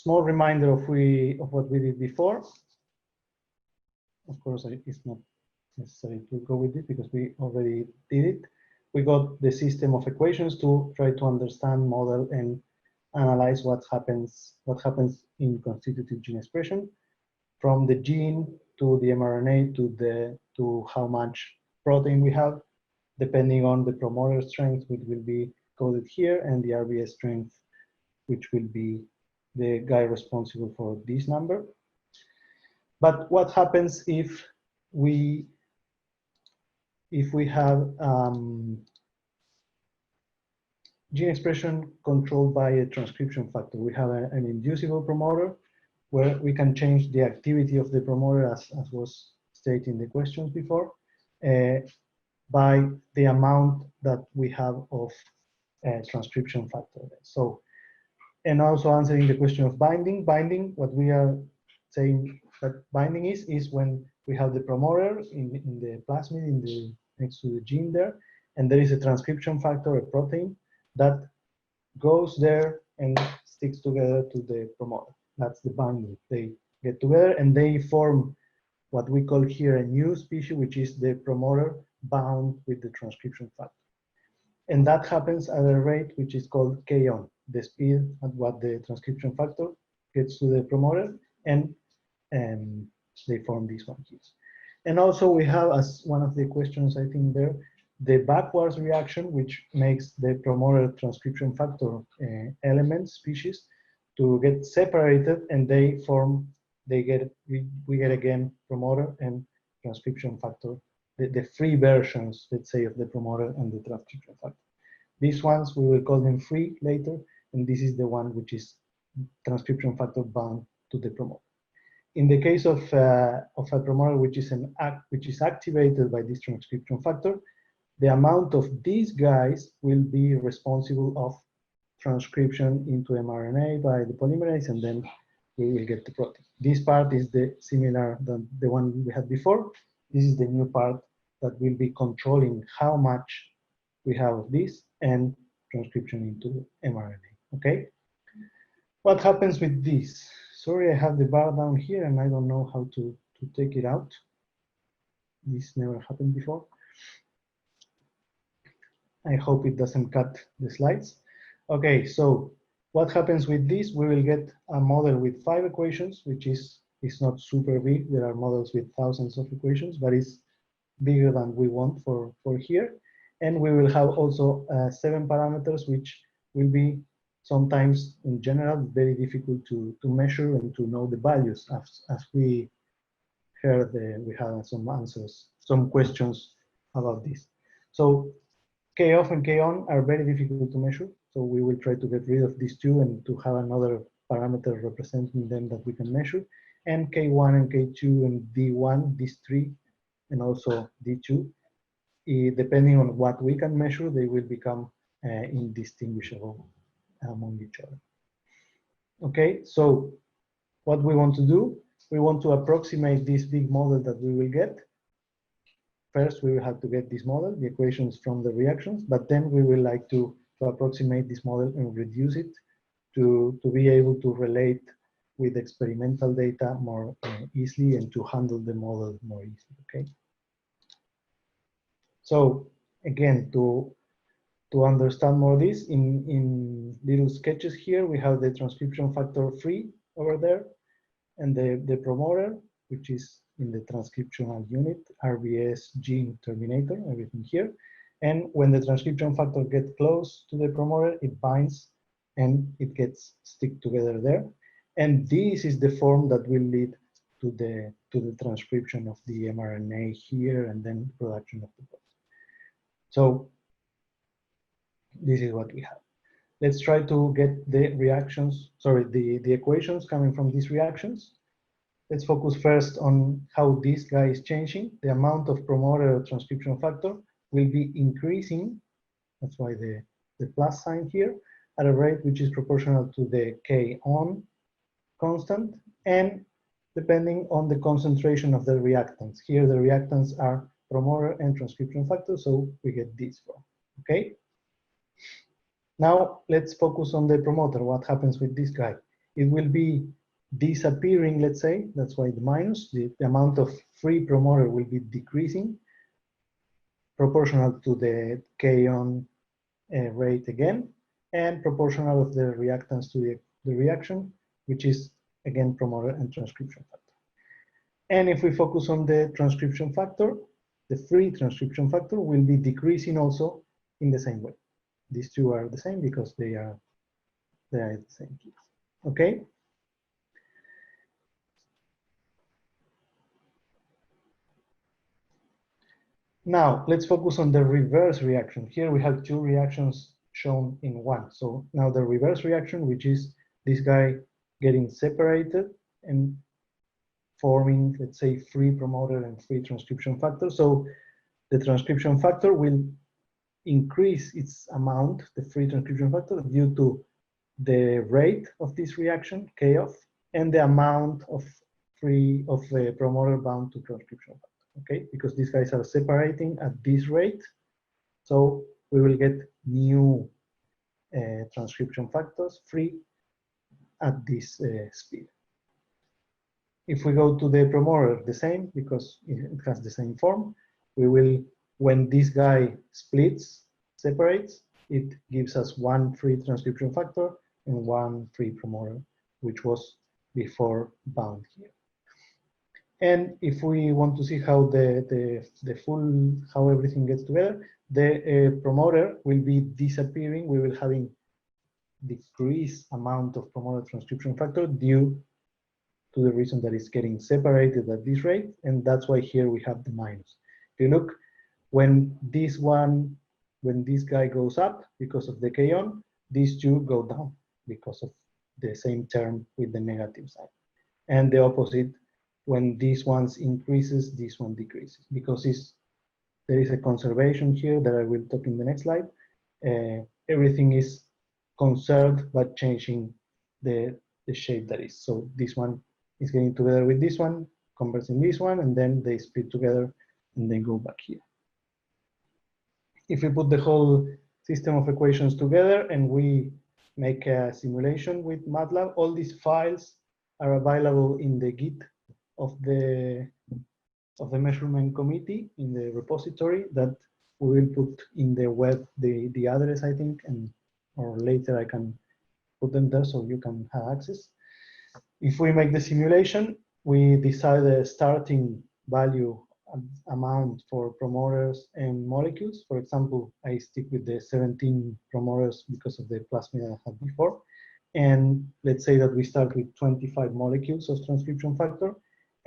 small reminder of what we did before. Of course, it's not necessary to go with it because we already did it. We got the system of equations to try to understand, model, and analyze what happens in constitutive gene expression, from the gene to the mRNA to how much protein we have, depending on the promoter strength, which will be coded here, and the RBS strength, which will be the guy responsible for this number. But what happens if we have gene expression controlled by a transcription factor? We have an inducible promoter where we can change the activity of the promoter, as was stated in the questions before, by the amount that we have of transcription factor. So, and also answering the question of binding. Binding, what we are saying that binding is when we have the promoter in the plasmid, next to the gene there, and there is a transcription factor, a protein, that goes there and sticks together to the promoter. That's the binding. They get together and they form what we call here a new species, which is the promoter bound with the transcription factor. And that happens at a rate which is called k-on, the speed at what the transcription factor gets to the promoter, and they form this one here. And also we have, as one of the questions I think there, the backwards reaction, which makes the promoter transcription factor element species to get separated, and they form, we get again promoter and transcription factor, the free versions, let's say, of the promoter and the transcription factor. These ones, we will call them free later, and this is the one which is transcription factor bound to the promoter. In the case of a promoter which is activated by this transcription factor, the amount of these guys will be responsible of transcription into mRNA by the polymerase, and then we will get the protein. This part is similar than the one we had before. This is the new part that will be controlling how much we have of this and transcription into mRNA, okay? What happens with this? Sorry, I have the bar down here and I don't know how to take it out. This never happened before. I hope it doesn't cut the slides. Okay, so what happens with this? We will get a model with 5 equations, which is not super big. There are models with thousands of equations, but it's bigger than we want for here. And we will have also 7 parameters, which will be sometimes in general very difficult to measure and to know the values, as we heard. We had some answers, some questions about this. So K off and K on are very difficult to measure. So we will try to get rid of these 2 and to have another parameter representing them that we can measure. And K1 and K2 and D1, these 3, and also D2, depending on what we can measure, they will become indistinguishable among each other. Okay, so what we want to do, we want to approximate this big model that we will get. First, we will have to get this model, the equations from the reactions, but then we will like to approximate this model and reduce it to be able to relate with experimental data more easily and to handle the model more easily, okay? So again, to understand more this, in little sketches here, we have the transcription factor free over there, and the promoter, which is in the transcriptional unit, RBS gene terminator, everything here. And when the transcription factor gets close to the promoter, it binds and it gets stick together there. And this is the form that will lead to the transcription of the mRNA here and then production of the protein. So this is what we have. Let's try to get the reactions, sorry, the equations coming from these reactions. Let's focus first on how this guy is changing. The amount of promoter transcription factor will be increasing. That's why the plus sign here, at a rate which is proportional to the K on constant, and depending on the concentration of the reactants. Here the reactants are promoter and transcription factor, so we get this form, okay? Now let's focus on the promoter. What happens with this guy? it will be disappearing, let's say, that's why the minus, the amount of free promoter will be decreasing, proportional to the K-on rate again, and proportional of the reactance to the reaction, which is again promoter and transcription factor. And if we focus on the transcription factor, the free transcription factor will be decreasing also in the same way. These two are the same because they are the same keys. Okay. Now let's focus on the reverse reaction. Here we have two reactions shown in one. So now the reverse reaction, which is this guy getting separated and forming, let's say, free promoter and free transcription factor. So the transcription factor will increase its amount, the free transcription factor, due to the rate of this reaction, K off, and the amount of promoter bound to transcription factor. Okay, because these guys are separating at this rate, so we will get new transcription factors free at this speed. If we go to the promoter, the same, because it has the same form, we will, when this guy splits, separates, it gives us one free transcription factor and one free promoter, which was before bound here. And if we want to see how how everything gets together, the promoter will be disappearing. We will having decreased amount of promoter transcription factor due to the reason that it's getting separated at this rate, and that's why here we have the minus. If you look, when this guy goes up because of the K-on, these two go down because of the same term with the negative sign. And the opposite, when this one increases, this one decreases, because there is a conservation here that I will talk in the next slide. Everything is conserved, but changing the shape that is. So this one is getting together with this one, conversing this one, and then they split together and they go back here. If we put the whole system of equations together and we make a simulation with MATLAB, all these files are available in the Git of the measurement committee in the repository that we will put in the web, the address, I think, or later I can put them there so you can have access. If we make the simulation, we decide the starting value amount for promoters and molecules. For example, I stick with the 17 promoters because of the plasmid I had before. And let's say that we start with 25 molecules of transcription factor,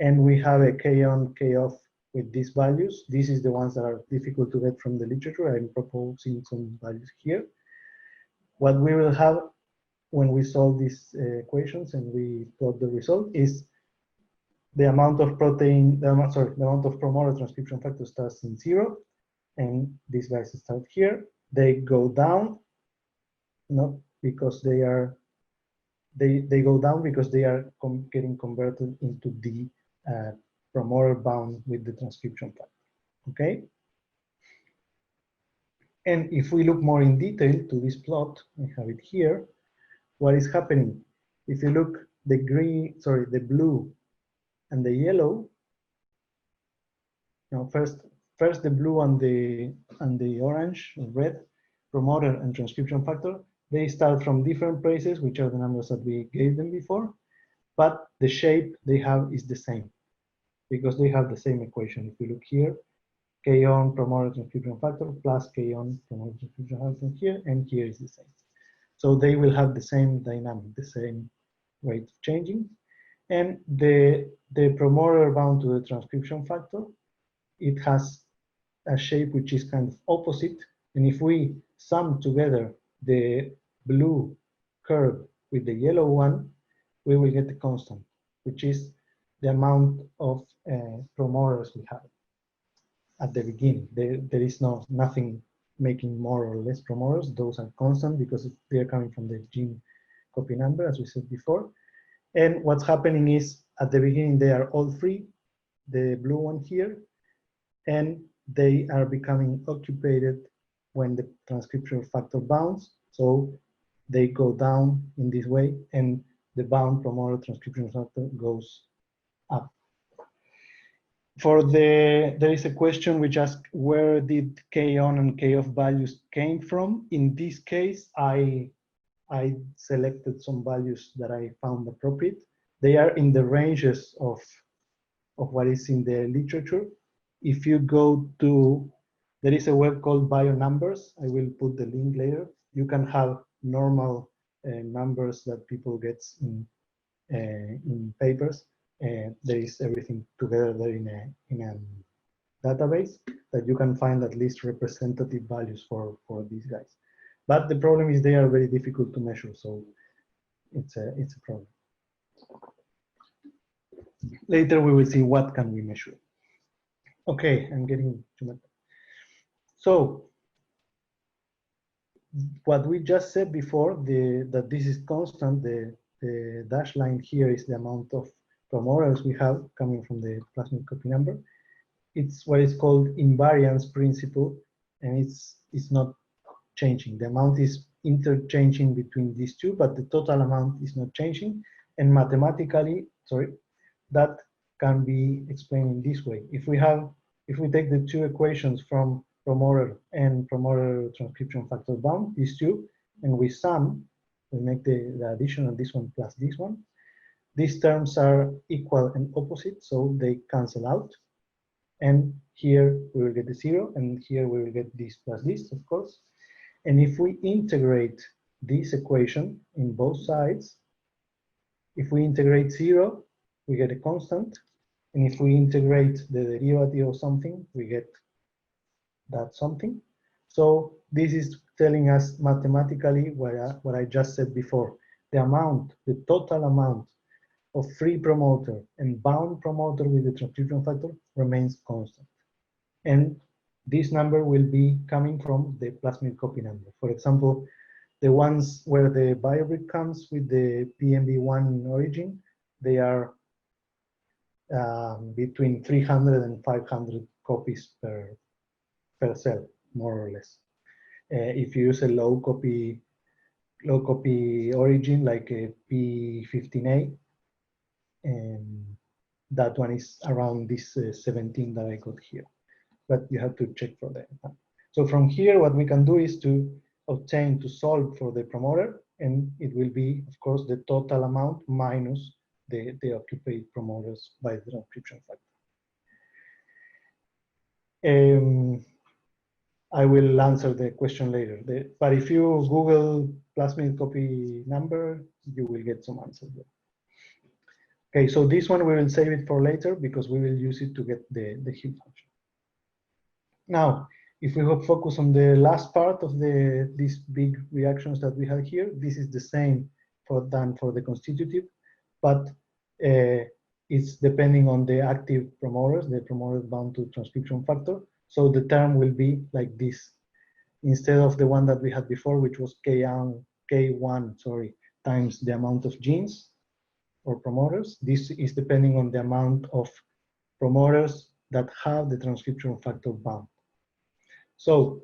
and we have a K-on, K-off with these values. These is the ones that are difficult to get from the literature. I'm proposing some values here. What we will have when we solve these equations and we plot the result is the amount of protein, the amount of promoter transcription factor starts in 0, and these guys start here. They go down, not because they are, they go down because they are getting converted into the promoter bound with the transcription factor, okay? And if we look more in detail to this plot, I have it here, what is happening? If you look the blue and the yellow, now first the blue and the orange, red, promoter and transcription factor, they start from different places, which are the numbers that we gave them before, but the shape they have is the same because they have the same equation. If you look here, K-on promoter transcription factor plus K-on promoter transcription factor here, and here is the same. So they will have the same dynamic, the same rate of changing. And the promoter bound to the transcription factor, it has a shape which is kind of opposite. And if we sum together the blue curve with the yellow one, we will get the constant, which is the amount of promoters we have at the beginning. There is nothing making more or less promoters. Those are constant because they're coming from the gene copy number, as we said before. And what's happening is at the beginning, they are all free, the blue one here, and they are becoming occupied when the transcription factor bounds. So they go down in this way, and the bound promoter transcription factor goes up. There is a question which asks where did K on and K off values came from. In this case, I selected some values that I found appropriate. They are in the ranges of what is in the literature. If you go to, there is a web called BioNumbers. I will put the link later. You can have normal numbers that people get in papers. There is everything together there in a database that you can find at least representative values for these guys. But the problem is they are very difficult to measure, so it's a problem. Later we will see what can we measure. Okay, I'm getting too much. So what we just said before, that this is constant, the dashed line here is the amount of promoters we have coming from the plasmid copy number. It's what is called invariance principle, and it's not changing. The amount is interchanging between these two, but the total amount is not changing. And mathematically, that can be explained in this way. If we take the two equations from promoter and promoter transcription factor bound, these two, and we sum, we make the addition of this one plus this one. These terms are equal and opposite, so they cancel out. And here we will get the 0, and here we will get this plus this, of course. And if we integrate this equation in both sides, if we integrate 0, we get a constant. And if we integrate the derivative of something, we get that something. So this is telling us mathematically what I just said before. The total amount of free promoter and bound promoter with the transcription factor remains constant. And this number will be coming from the plasmid copy number. For example, the ones where the BioBrick comes with the PMB1 in origin, they are between 300 and 500 copies per cell, more or less. If you use a low copy origin like a P15A, that one is around this 17 that I got here. But you have to check for that. So from here, what we can do is to solve for the promoter, and it will be, of course, the total amount minus the occupied promoters by the transcription factor. I will answer the question later. But if you Google plasmid copy number, you will get some answers there. Okay, so this one we will save it for later because we will use it to get the heap function. Now, if we focus on the last part of these big reactions that we have here, this is the same than for the constitutive, but it's depending on the active promoters, the promoters bound to transcription factor. So the term will be like this. Instead of the one that we had before, which was K1 times the amount of genes or promoters, this is depending on the amount of promoters that have the transcription factor bound. So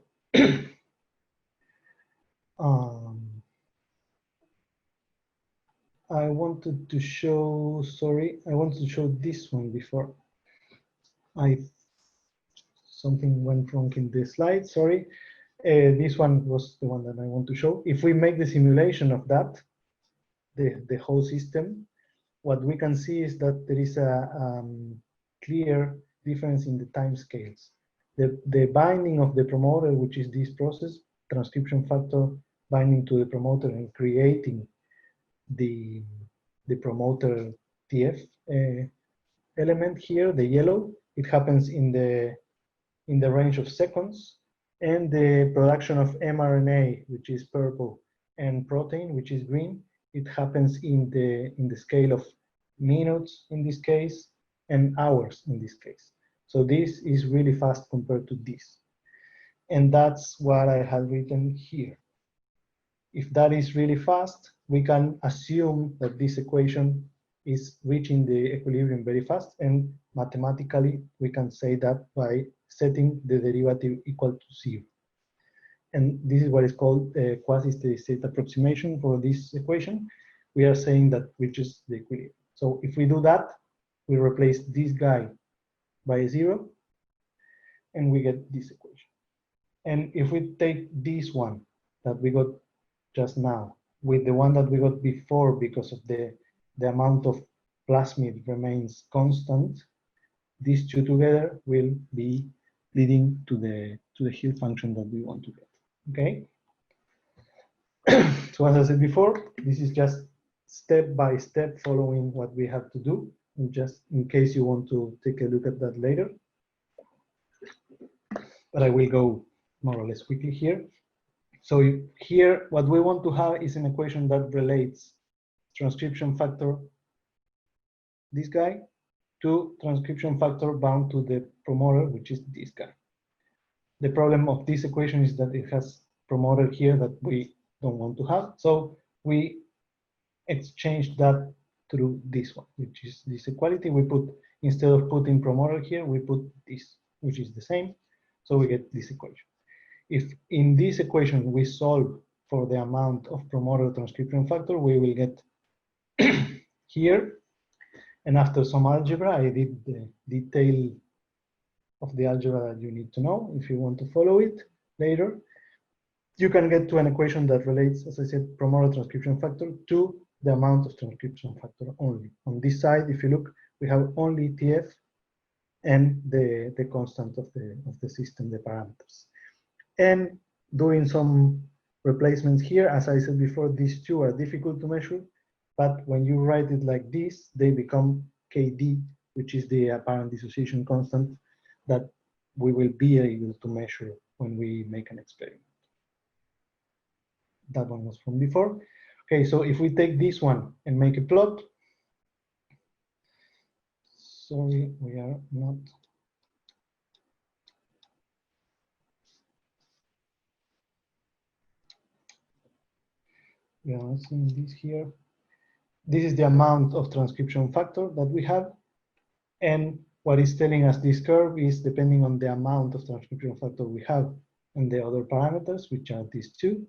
I wanted to show, this one before. Something went wrong in the slide, sorry. This one was the one that I want to show. If we make the simulation of that, the whole system, what we can see is that there is a clear difference in the time scales. The binding of the promoter, which is this process, transcription factor binding to the promoter and creating the promoter TF element here, the yellow, it happens in the range of seconds, and the production of mRNA, which is purple, and protein, which is green, it happens in the scale of minutes in this case and hours in this case. So this is really fast compared to this. And that's what I have written here. If that is really fast, we can assume that this equation is reaching the equilibrium very fast, and mathematically we can say that by setting the derivative equal to 0. And this is what is called a quasi-steady state approximation for this equation. we are saying that reaches the equilibrium. So if we do that, we replace this guy by a 0, and we get this equation. And if we take this one that we got just now with the one that we got before, because of the amount of plasmid remains constant, these two together will be leading to the Hill function that we want to get. Okay. So as I said before, this is just step by step following what we have to do, and just in case you want to take a look at that later. But I will go more or less quickly here. So here, what we want to have is an equation that relates transcription factor, this guy, to transcription factor bound to the promoter, which is this guy. The problem of this equation is that it has promoter here that we don't want to have. So we exchange that through this one, which is this equality. We put, instead of putting promoter here, we put this, which is the same. So we get this equation. If in this equation we solve for the amount of promoter transcription factor, we will get here. And after some algebra, I did the detail of the algebra that you need to know if you want to follow it later. You can get to an equation that relates, as I said, promoter transcription factor to the amount of transcription factor only. On this side, if you look, we have only TF and the constant of the system, the parameters. And doing some replacements here, as I said before, these two are difficult to measure, but when you write it like this, they become KD, which is the apparent dissociation constant that we will be able to measure when we make an experiment. That one was from before. Okay, so if we take this one and make a plot, sorry, we are not. We are not seeing this here. This is the amount of transcription factor that we have. And what is telling us this curve is depending on the amount of transcription factor we have and the other parameters, which are these two,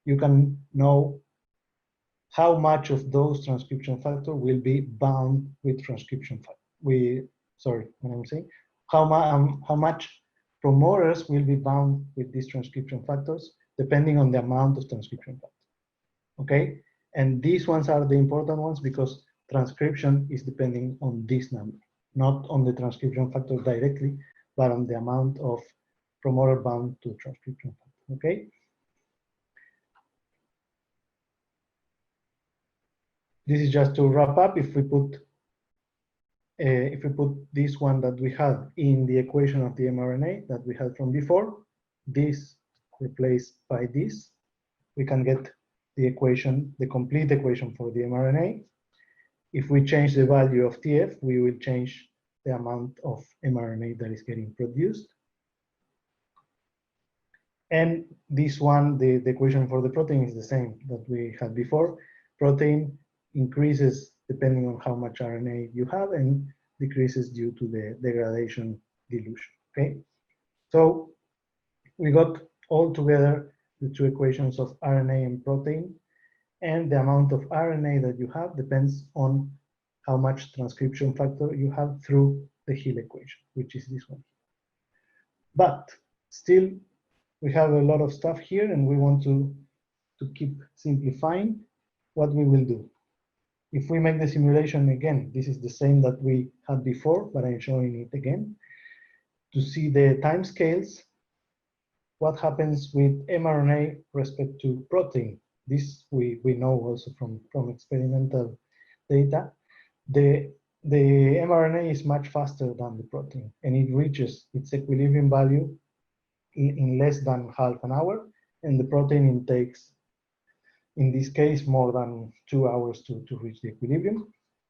you can know how much of those transcription factor will be bound with transcription factor. How much promoters will be bound with these transcription factors depending on the amount of transcription factor. Okay, and these ones are the important ones because transcription is depending on this number, not on the transcription factor directly, but on the amount of promoter bound to transcription factor. Okay. This is just to wrap up. If we put this one that we had in the equation of the mRNA that we had from before, this replaced by this, we can get the equation, the complete equation for the mRNA. If we change the value of TF, we will change the amount of mRNA that is getting produced. And this one, the equation for the protein is the same that we had before. Protein increases depending on how much RNA you have and decreases due to the degradation dilution, okay? So we got all together the two equations of RNA and protein, and the amount of RNA that you have depends on how much transcription factor you have through the Hill equation, which is this one. But still, we have a lot of stuff here and we want to keep simplifying. What we will do, if we make the simulation again, this is the same that we had before, but I'm showing it again. To see the time scales, what happens with mRNA respect to protein. This we know also from experimental data. The mRNA is much faster than the protein, and it reaches its equilibrium value in less than half an hour, and the protein takes, in this case, more than 2 hours to reach the equilibrium.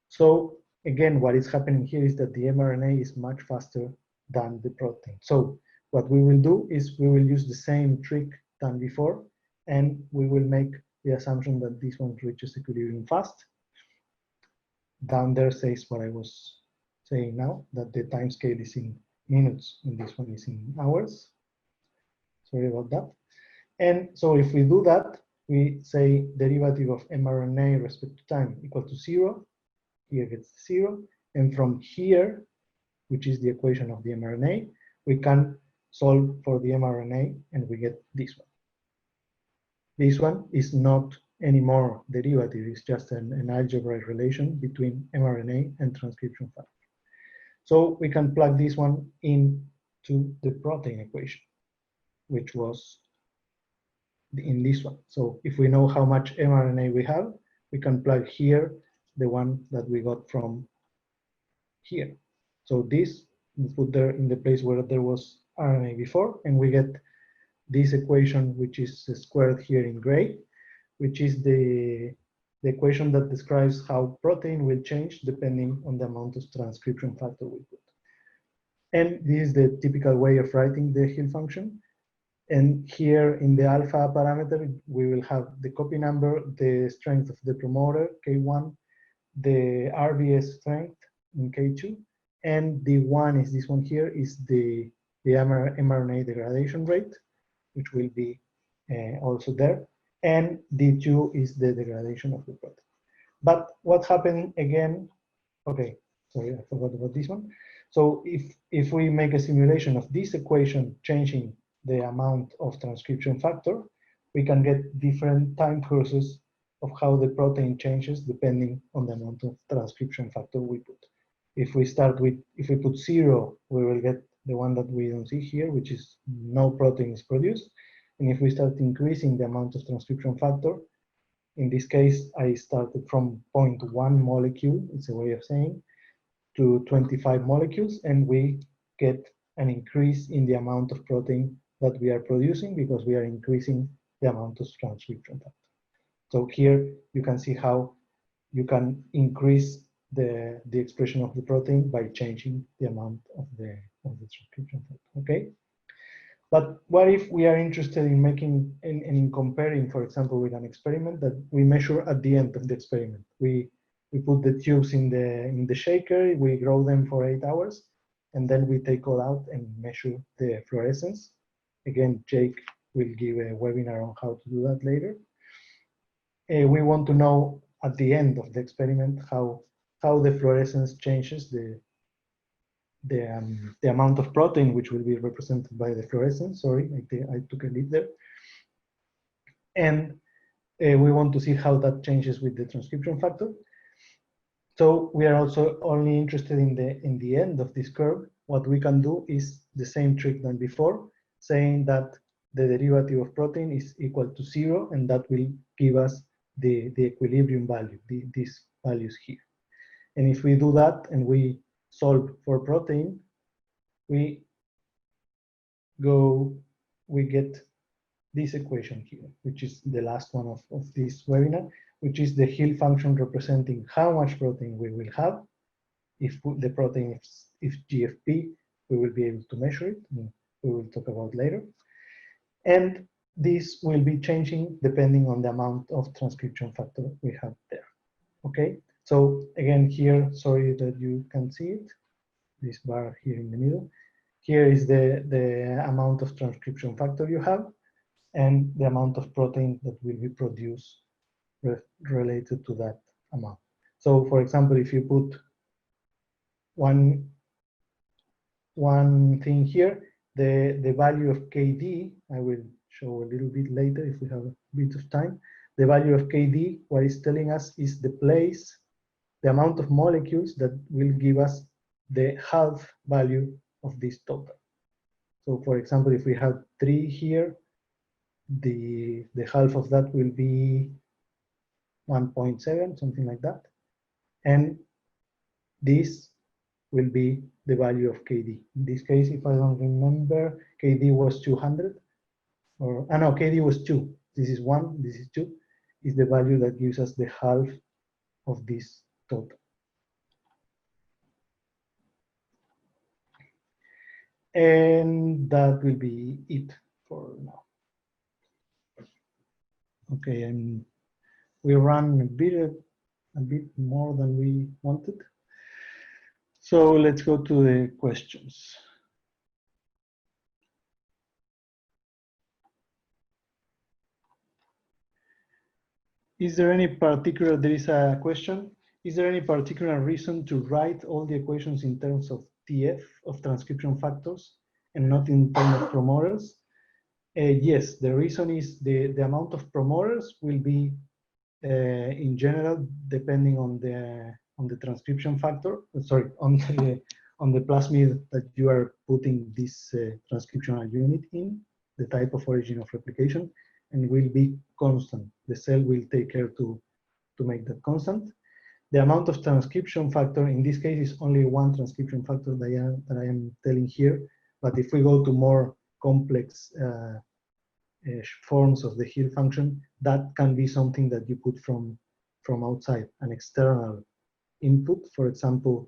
So again, what is happening here is that the mRNA is much faster than the protein. So what we will do is we will use the same trick than before, and we will make the assumption that this one reaches equilibrium fast. Down there says what I was saying now, that the time scale is in minutes, and this one is in hours. Sorry about that. And so if we do that, we say derivative of mRNA respect to time equal to 0. Here gets 0. And from here, which is the equation of the mRNA, we can solve for the mRNA and we get this one. This one is not anymore derivative, it's just an algebraic relation between mRNA and transcription factor. So we can plug this one into the protein equation, which was in this one. So if we know how much mRNA we have, we can plug here the one that we got from here. So this we put there in the place where there was RNA before, and we get this equation, which is squared here in gray, which is the equation that describes how protein will change depending on the amount of transcription factor we put. And this is the typical way of writing the Hill function. And here in the alpha parameter, we will have the copy number, the strength of the promoter, K1, the RBS strength in K2, and the one is this one here is the mRNA degradation rate, which will be also there, and D2 is the degradation of the protein. But what happened again, okay, sorry, I forgot about this one. So if we make a simulation of this equation changing the amount of transcription factor, we can get different time courses of how the protein changes depending on the amount of transcription factor we put. If we start with, if we put 0, we will get the one that we don't see here, which is no protein is produced. And if we start increasing the amount of transcription factor, in this case, I started from 0.1 molecule, it's a way of saying, to 25 molecules, and we get an increase in the amount of protein that we are producing because we are increasing the amount of transcription factor. So here you can see how you can increase the expression of the protein by changing the amount of the transcription factor, okay? But what if we are interested in making, in comparing, for example, with an experiment that we measure at the end of the experiment? We put the tubes in the shaker, we grow them for 8 hours, and then we take all out and measure the fluorescence. Again, Jake will give a webinar on how to do that later. We want to know at the end of the experiment how the fluorescence changes the amount of protein which will be represented by the fluorescence. Sorry, I took a leap there. And we want to see how that changes with the transcription factor. So we are also only interested in the end of this curve. What we can do is the same trick than before, saying that the derivative of protein is equal to 0, and that will give us the equilibrium value, these values here. And if we do that and we solve for protein, we get this equation here, which is the last one of this webinar, which is the Hill function representing how much protein we will have. If the protein is GFP, we will be able to measure it, and we will talk about later. And this will be changing depending on the amount of transcription factor we have there. Okay, so again here, sorry that you can't see it, this bar here in the middle. Here is the amount of transcription factor you have and the amount of protein that will be produced related to that amount. So for example, if you put one thing here, the value of KD, I will show a little bit later if we have a bit of time. The value of KD, what it's telling us is the place, the amount of molecules that will give us the half value of this total. So for example, if we have 3 here, the half of that will be 1.7, something like that. And this will be the value of KD. In this case, if I don't remember, KD was 200, or no, KD was 2. This is 1, this is 2, is the value that gives us the half of this total. And that will be it for now. Okay, and we ran a bit more than we wanted. So let's go to the questions. Is there any particular, there is a question, is there any particular reason to write all the equations in terms of TF, of transcription factors, and not in terms of promoters? Yes, the reason is the amount of promoters will be, in general, depending on the transcription factor, sorry, on the plasmid that you are putting this transcriptional unit in, the type of origin of replication, and will be constant. The cell will take care to make that constant. The amount of transcription factor, in this case, is only one transcription factor that I am telling here. But if we go to more complex forms of the Hill function, that can be something that you put from outside, an external input. For example,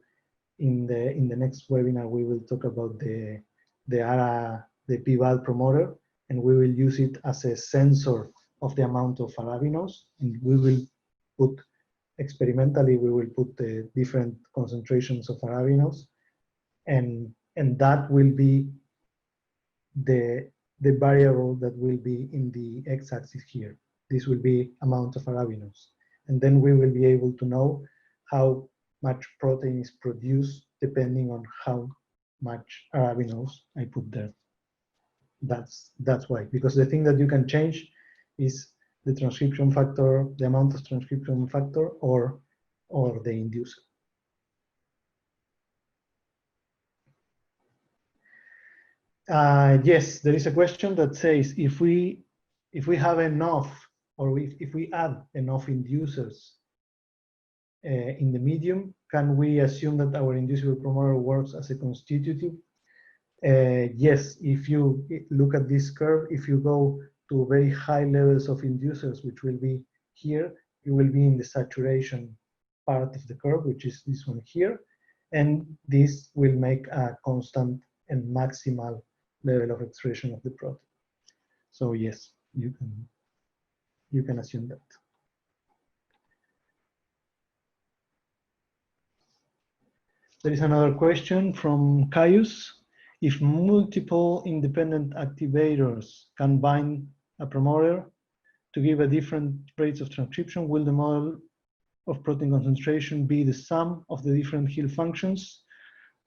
in the next webinar, we will talk about the p-val promoter, and we will use it as a sensor of the amount of arabinose, and we will put, experimentally, we will put the different concentrations of arabinose, and that will be the variable that will be in the x-axis here. This will be amount of arabinose. And then we will be able to know how much protein is produced depending on how much arabinose I put there. That's why, because the thing that you can change is the transcription factor, the amount of transcription factor, or the inducer. Yes, there is a question that says if we have enough, or if we add enough inducers in the medium, can we assume that our inducible promoter works as a constitutive? Yes, if you look at this curve, if you go to very high levels of inducers, which will be here, you will be in the saturation part of the curve, which is this one here, and this will make a constant and maximal level of expression of the protein. So yes, you can assume that. There is another question from Caius. If multiple independent activators can bind a promoter to give a different rates of transcription, will the model of protein concentration be the sum of the different Hill functions?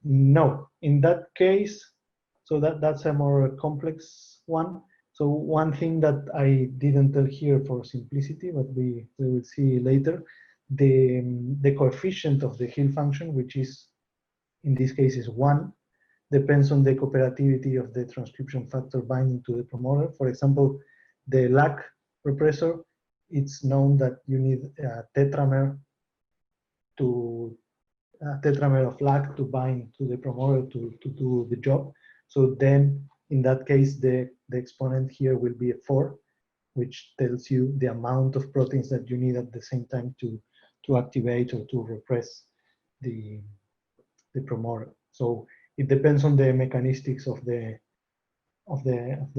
No. In that case, so that's a more complex one. So one thing that I didn't tell here for simplicity, but we will see later, the coefficient of the Hill function, which is, in this case, is 1, depends on the cooperativity of the transcription factor binding to the promoter. For example, the lac repressor, it's known that you need a tetramer of lac to bind to the promoter to do the job. So then, in that case, the exponent here will be a 4, which tells you the amount of proteins that you need at the same time to activate or to repress the promoter. So it depends on the mechanistics of the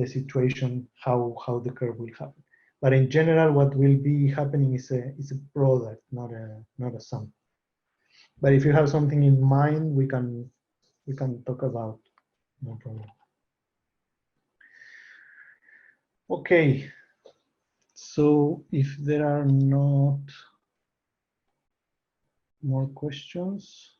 situation, how the curve will happen. But in general, what will be happening is a product, not a sum. But if you have something in mind, we can talk about, no problem. Okay, so if there are not more questions,